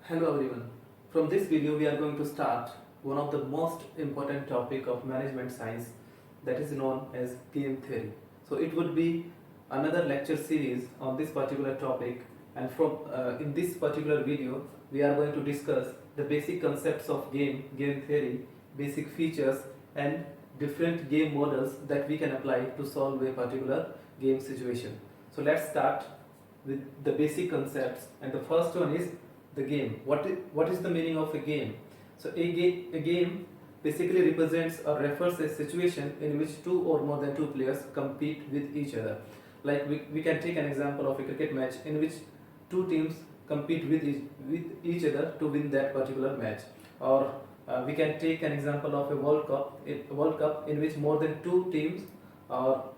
Hello everyone. From this video we are going to start one of the most important topic of management science, that is known as game theory. So it would be another lecture series on this particular topic, and from in this particular video we are going to discuss the basic concepts of game theory, basic features and different game models that we can apply to solve a particular game situation. So let's start with the basic concepts, and the first one is the game. What is the meaning of a game? So a game basically represents or refers a situation in which two or more than two players compete with each other. Like we can take an example of a cricket match in which two teams compete with each other to win that particular match. Or we can take an example of a World Cup in which more than two teams, or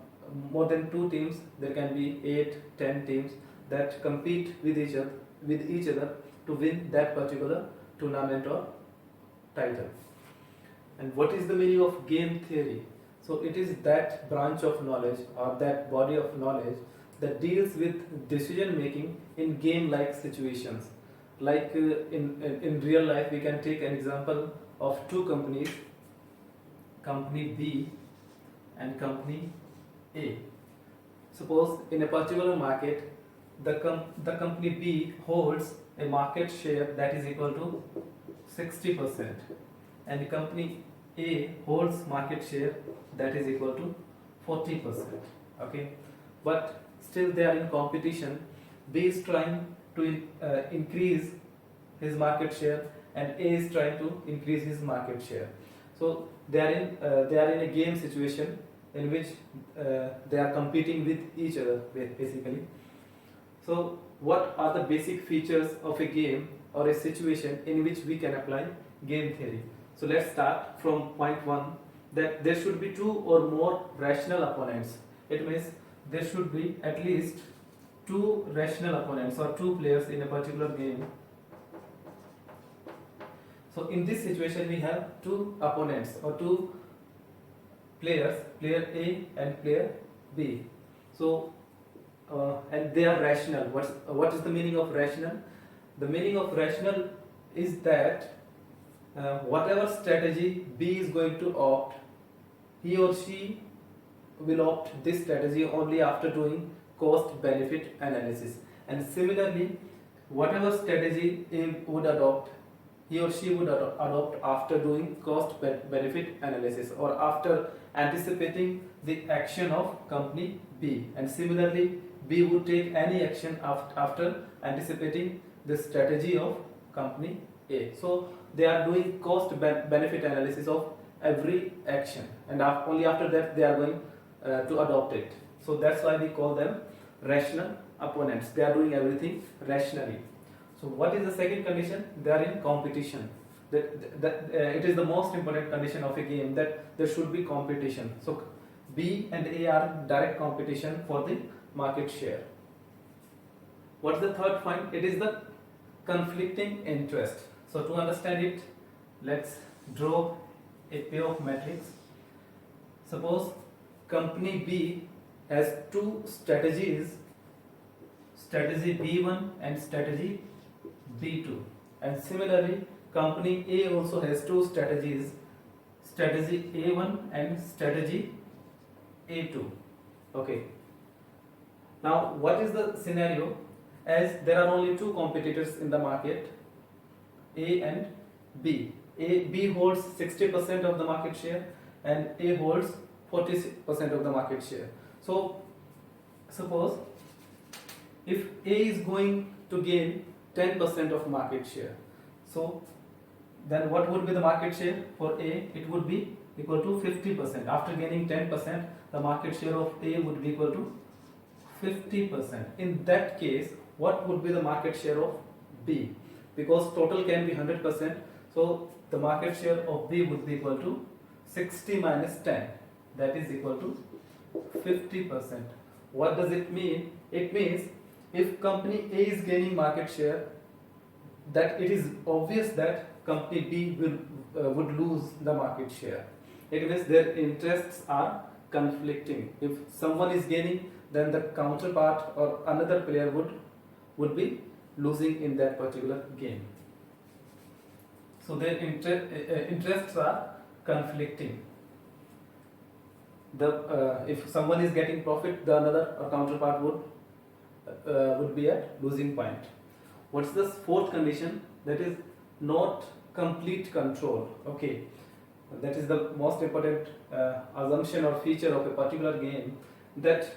there can be 8, 10 teams that compete with each other to win that particular tournament or title. And what is the meaning of game theory? So it is that branch of knowledge or that body of knowledge that deals with decision making in game like situations. Like in real life we can take an example of two companies, company B and company A. Suppose in a particular market the company B holds a market share that is equal to 60%, and the company A holds market share that is equal to 40%. Okay, but still they are in competition. B is trying to increase his market share and A is trying to increase his market share. So they are in a game situation in which they are competing with each other basically. So what are the basic features of a game or a situation in which we can apply game theory? So let's start from point 1, that there should be two or more rational opponents. It means there should be at least two rational opponents or two players in a particular game. So in this situation we have two opponents or two players, player A and player B. So and they are rational. What is the meaning of rational? The meaning of rational is that whatever strategy B is going to opt, he or she will opt this strategy only after doing cost benefit analysis. And similarly, whatever strategy A would adopt, he or she would adopt after doing cost benefit analysis or after anticipating the action of company B. And similarly, B would take any action after anticipating the strategy of company A. So they are doing cost benefit analysis of every action, and only after that they are going to adopt it. So that's why we call them rational opponents. They are doing everything rationally. So what is the second condition? They are in competition. It is the most important condition of a game, that there should be competition. So B and A are direct competition for the market share. What's the third point? It is the conflicting interest. So to understand it, let's draw a payoff matrix. Suppose company B has two strategies, strategy B1 and strategy B2, and similarly company A also has two strategies, strategy A1 and strategy A2. Okay, now what is the scenario? As there are only two competitors in the market, A and B. B holds 60% of the market share and A holds 40% of the market share. So suppose if A is going to gain 10% of market share, so then what would be the market share for A? It would be equal to 50%. After gaining 10%, the market share of A would be equal to 50%. In that case, what would be the market share of B? Because total can be 100%, so the market share of B would be equal to 60 minus 10, that is equal to 50%. What does it mean? It means if company A is gaining market share, that it is obvious that company B would lose the market share. It means their interests are conflicting. If someone is gaining, then the counterpart or another player would be losing in that particular game. So their interests are conflicting. If someone is getting profit, the another or counterpart would be at losing point. What's the fourth condition? That is not complete control. Okay, that is the most important assumption or feature of a particular game, that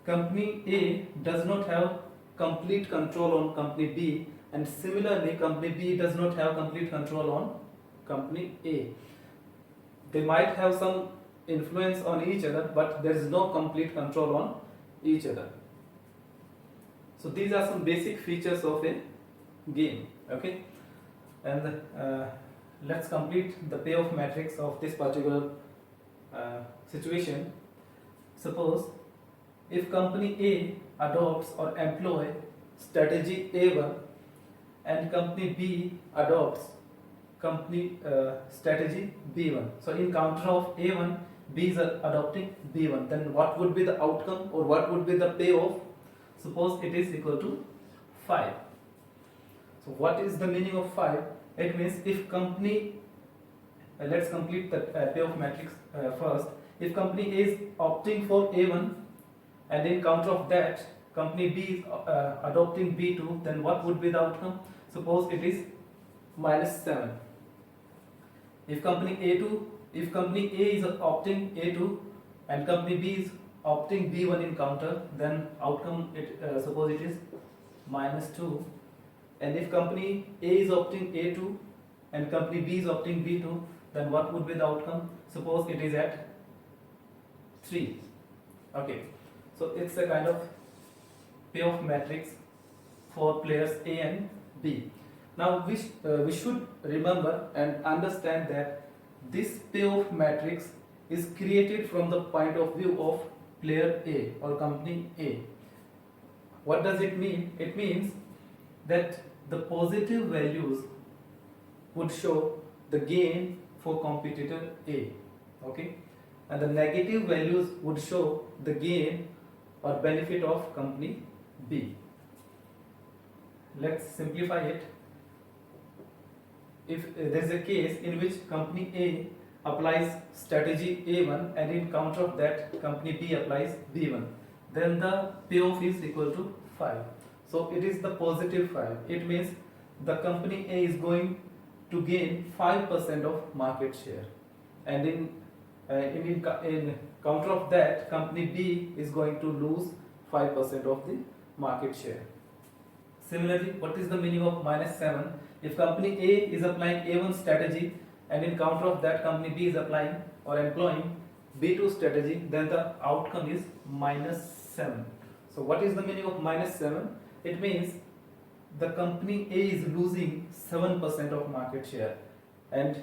company A does not have complete control on company B, and similarly company B does not have complete control on company A. They might have some influence on each other, but there is no complete control on each other. So these are some basic features of a game. Okay, and let's complete the payoff matrix of this particular situation. Suppose if company A adopts or employ strategy A1 and company B adopts company strategy B1. So in counter of A1, B is adopting B1. Then what would be the outcome, or what would be the payoff? Suppose it is equal to 5. So what is the meaning of 5? It means if company, let's complete the payoff matrix first. If company A is opting for A1 and in counter of that company B is adopting B2, then what would be the outcome? Suppose it is -7. If company A is opting A2 and company B is opting B1 in counter, then outcome suppose it is -2. And if company A is opting A2 and company B is opting B2, then what would be the outcome? Suppose it is at 3. Okay, so it's a kind of payoff matrix for players A and B. Now we should remember and understand that this payoff matrix is created from the point of view of player A or company A. What does it mean? It means that the positive values would show the gain for competitor A, okay, and the negative values would show the gain or benefit of company B. Let's simplify it. If there is a case in which company A applies strategy A1 and in counter of that company B applies B1, then the payoff is equal to 5. So it is the positive 5. It means the company A is going to gain 5% of market share, and in counter of that company B is going to lose 5% of the market share. Similarly, what is the meaning of -7? If company A is applying A1 strategy and in counter of that company B is applying or employing B2 strategy, then the outcome is -7. So what is the meaning of -7? It means the company A is losing 7% of market share, and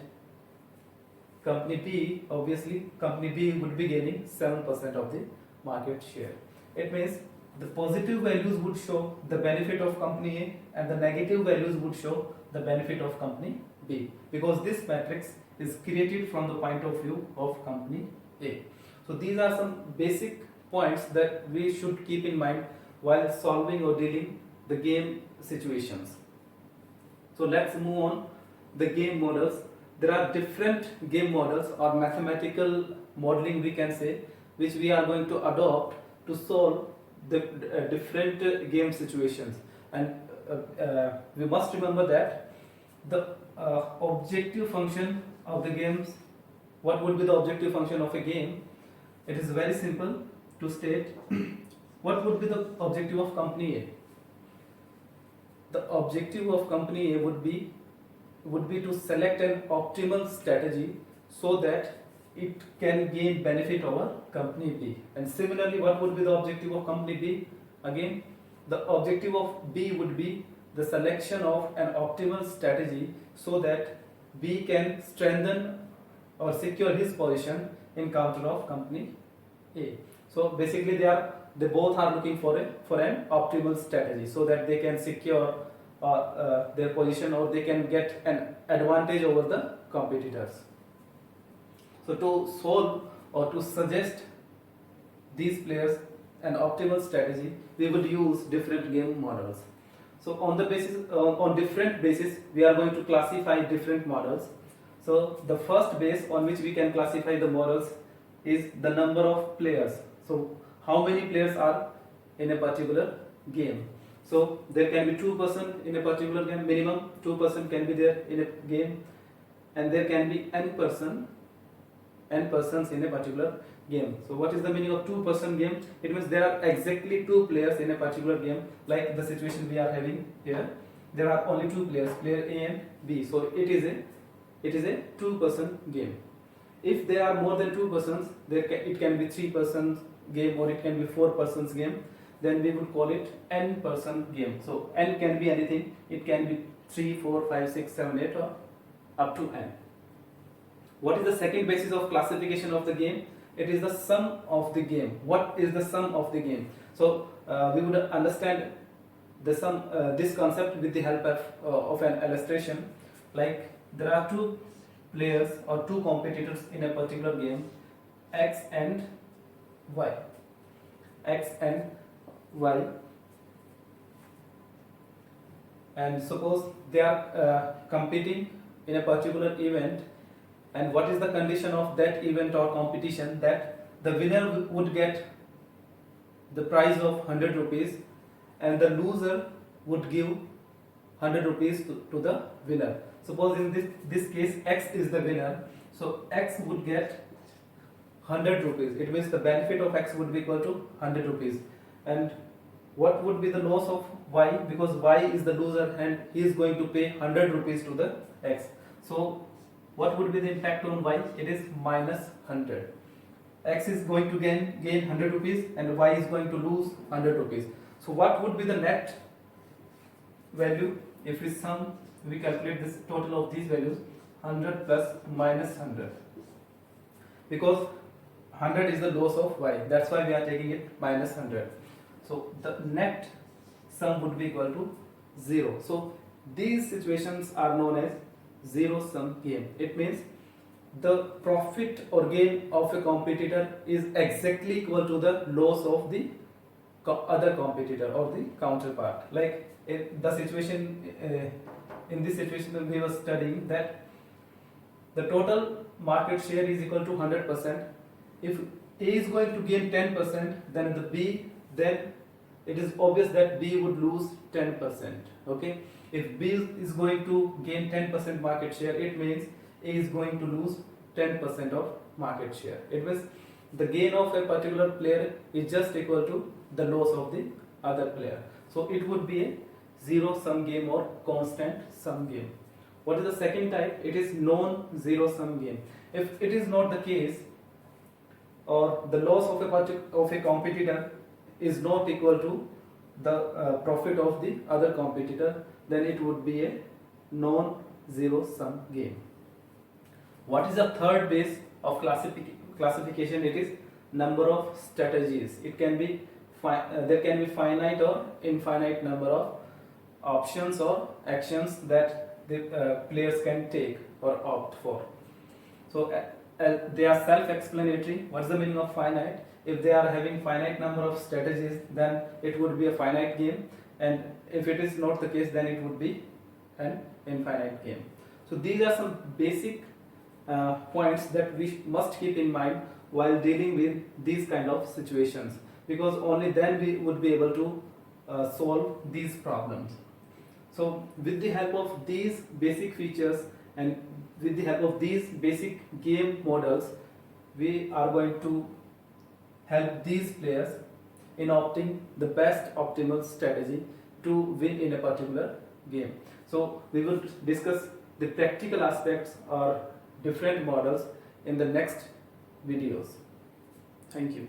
company B, obviously company B would be gaining 7% of the market share. It means the positive values would show the benefit of company A and the negative values would show the benefit of company B, because this matrix is created from the point of view of company A. So these are some basic points that we should keep in mind while solving or dealing the game situations. So let's move on the game models. There are different game models or mathematical modeling, we can say, which we are going to adopt to solve the different game situations. And we must remember that the objective function of the games, what would be the objective function of a game? It is very simple to state. What would be the objective of company A? The objective of company A would be to select an optimal strategy so that it can gain benefit over company B. And similarly, what would be the objective of company B? Again, the objective of B would be the selection of an optimal strategy so that B can strengthen or secure his position in counter of company A. So basically they both are looking for an optimal strategy so that they can secure their position, or they can get an advantage over the competitors. So to solve or to suggest these players an optimal strategy, we would use different game models. So on the basis on different basis we are going to classify different models. So the first base on which we can classify the models is the number of players. So how many players are in a particular game. So there can be 2% in a particular game, minimum 2% can be there in a game, and there can be n persons in a particular game. So what is the meaning of 2% game? It means there are exactly 2 players in a particular game, like the situation we are having here. There are only 2 players, player A and B. So it is a 2% game. If there are more than 2 persons, it can be 3% game or it can be 4 persons game. Then we would call it n person game. So n can be anything. It can be 3, 4, 5, 6, 7, 8 or up to n. What is the second basis of classification of the game? It is the sum of the game. What is the sum of the game? So we would understand the sum, this concept with the help of an illustration. Like there are 2 players or 2 competitors in a particular game, x and y. X and y, and suppose they are competing in a particular event, and what is the condition of that event or competition? That the winner would get the prize of 100 rupees and the loser would give 100 rupees to the winner. Suppose in this case x is the winner, so x would get 100 rupees. It means the benefit of x would be equal to 100 rupees. And what would be the loss of y? Because y is the loser and he is going to pay 100 rupees to the x. So what would be the impact on y? It is minus 100. X is going to gain 100 rupees and y is going to lose 100 rupees. So what would be the net value if we sum, we calculate this total of these values, 100 plus minus 100, because 100 is the loss of y, that's why we are taking it minus 100. So the net sum would be equal to 0. So these situations are known as zero sum game. It means the profit or gain of a competitor is exactly equal to the loss of the other competitor or the counterpart. Like in this situation we were studying that the total market share is equal to 100%. If A is going to gain 10%, then it is obvious that B would lose 10%. Okay, if B is going to gain 10% market share, it means A is going to lose 10% of market share. It means the gain of a particular player is just equal to the loss of the other player. So it would be a zero sum game or constant sum game. What is the second type? It is non-zero sum game. If it is not the case, or the loss of a competitor is not equal to the profit of the other competitor, then it would be a non-zero sum game. What is the third base of classification? It is number of strategies. It can be there can be finite or infinite number of options or actions that the players can take or opt for. So they are self-explanatory. What's the meaning of finite? If they are having finite number of strategies, then it would be a finite game, and if it is not the case, then it would be an infinite game. So these are some basic points that we must keep in mind while dealing with these kind of situations, because only then we would be able to solve these problems. So with the help of these basic features and with the help of these basic game models, we are going to help these players in opting the best optimal strategy to win in a particular game. So we will discuss the practical aspects or different models in the next videos. Thank you.